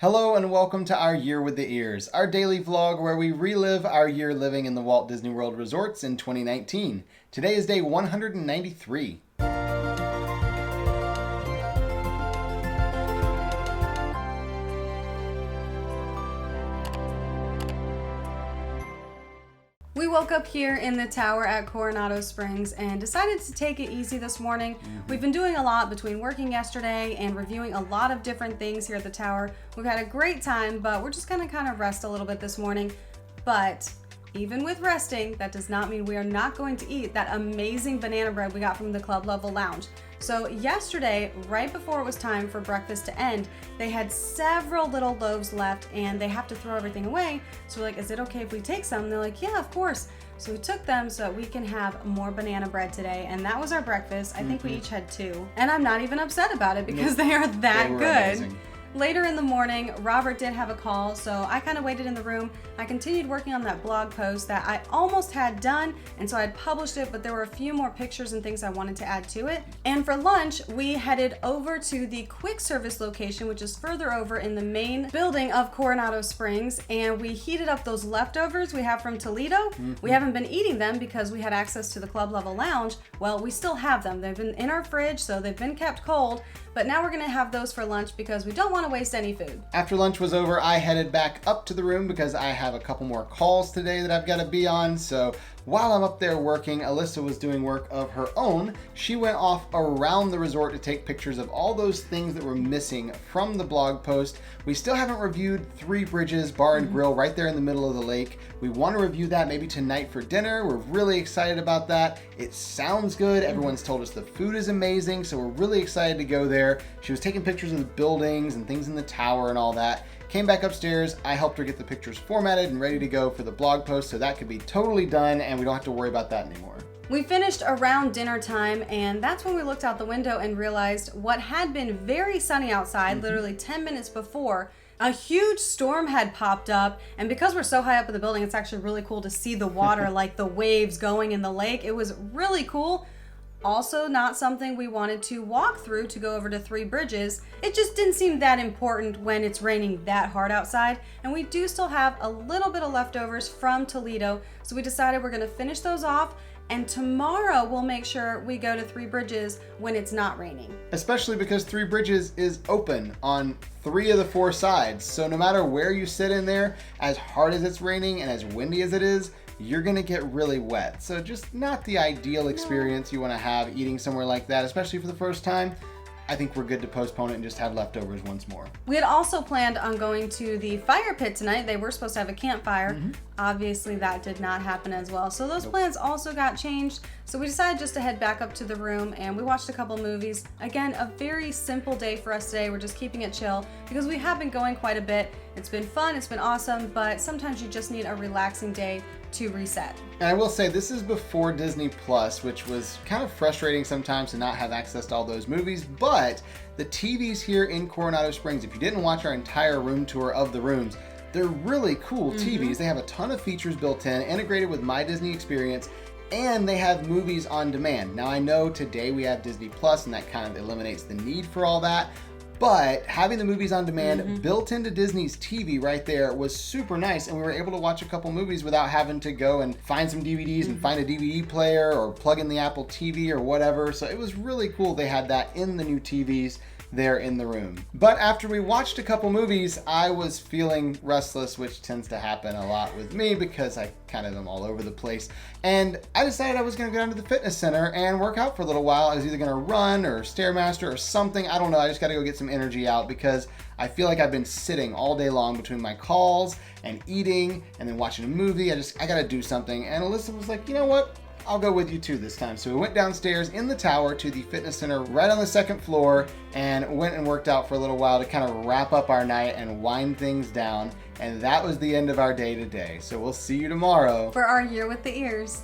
Hello and welcome to our Year with the Ears, our daily vlog where we relive our year living in the Walt Disney World resorts in 2019. Today is day 193. We woke up here in the tower at Coronado Springs and decided to take it easy this morning. We've been doing a lot between working yesterday and reviewing a lot of different things here at the tower. We've had a great time, but we're just gonna kind of rest a little bit this morning. But even with resting, that does not mean we are not going to eat that amazing banana bread we got from the club level lounge. So yesterday, right before it was time for breakfast to end, they had several little loaves left and they have to throw everything away. So we're like, is it okay if we take some? And they're like, yeah, of course. So we took them so that we can have more banana bread today. And that was our breakfast. I think we each had 2. And I'm not even upset about it because they are that They were good. amazing. Later in the morning, Robert did have a call, so I kind of waited in the room. I continued working on that blog post that I almost had done, and so I had published it, but there were a few more pictures and things I wanted to add to it. And for lunch, we headed over to the quick service location, which is further over in the main building of Coronado Springs, and we heated up those leftovers we have from Toledo. We haven't been eating them because we had access to the club level lounge. Well, we still have them. They've been in our fridge, so they've been kept cold, but now we're gonna have those for lunch because we don't want to waste any food. After lunch was over, I headed back up to the room because I have a couple more calls today that I've got to be on. So while I'm up there working, Alyssa was doing work of her own. She went off around the resort to take pictures of all those things that were missing from the blog post. We still haven't reviewed Three Bridges Bar and Grill right there in the middle of the lake. We want to review that maybe tonight for dinner. We're really excited about that. It sounds good. Everyone's told us the food is amazing, so we're really excited to go there. She was taking pictures of the buildings and things in the tower and all that. Came back upstairs, I helped her get the pictures formatted and ready to go for the blog post so that could be totally done and we don't have to worry about that anymore. We finished around dinner time, and that's when we looked out the window and realized what had been very sunny outside literally 10 minutes before, a huge storm had popped up. And because we're so high up in the building, it's actually really cool to see the water, like the waves going in the lake. It was really cool. Also not something we wanted to walk through to go over to Three Bridges. It just didn't seem that important when it's raining that hard outside. And we do still have a little bit of leftovers from Toledo. So we decided we're gonna finish those off, and tomorrow we'll make sure we go to Three Bridges when it's not raining. Especially because Three Bridges is open on 3 of the 4 sides. So no matter where you sit in there, as hard as it's raining and as windy as it is, you're gonna get really wet. So just not the ideal experience you wanna have eating somewhere like that, especially for the first time. I think we're good to postpone it and just have leftovers once more. We had also planned on going to the fire pit tonight. They were supposed to have a campfire. Obviously that did not happen as well. So those plans also got changed. So we decided just to head back up to the room and we watched a couple movies. Again, a very simple day for us today. We're just keeping it chill because we have been going quite a bit. It's been fun, it's been awesome, but sometimes you just need a relaxing day to reset. And I will say this is before Disney Plus, which was kind of frustrating sometimes to not have access to all those movies, but the TVs here in Coronado Springs, if you didn't watch our entire room tour of the rooms, they're really cool TVs. They have a ton of features built in, integrated with My Disney Experience, and they have movies on demand. Now I know today we have Disney Plus and that kind of eliminates the need for all that, but having the movies on demand built into Disney's TV right there was super nice, and we were able to watch a couple movies without having to go and find some DVDs and find a DVD player or plug in the Apple TV or whatever. So it was really cool they had that in the new TVs there in the room. But after we watched a couple movies, I was feeling restless, which tends to happen a lot with me because I kind of am all over the place. And I decided I was gonna go down to the fitness center and work out for a little while. I was either gonna run or Stairmaster or something. I don't know, I just gotta go get some energy out because I feel like I've been sitting all day long between my calls and eating and then watching a movie. I gotta do something. And Alyssa was like, you know what? I'll go with you too this time. So we went downstairs in the tower to the fitness center right on the 2nd floor and went and worked out for a little while to kind of wrap up our night and wind things down. And that was the end of our day today. So we'll see you tomorrow For our Year with the Ears.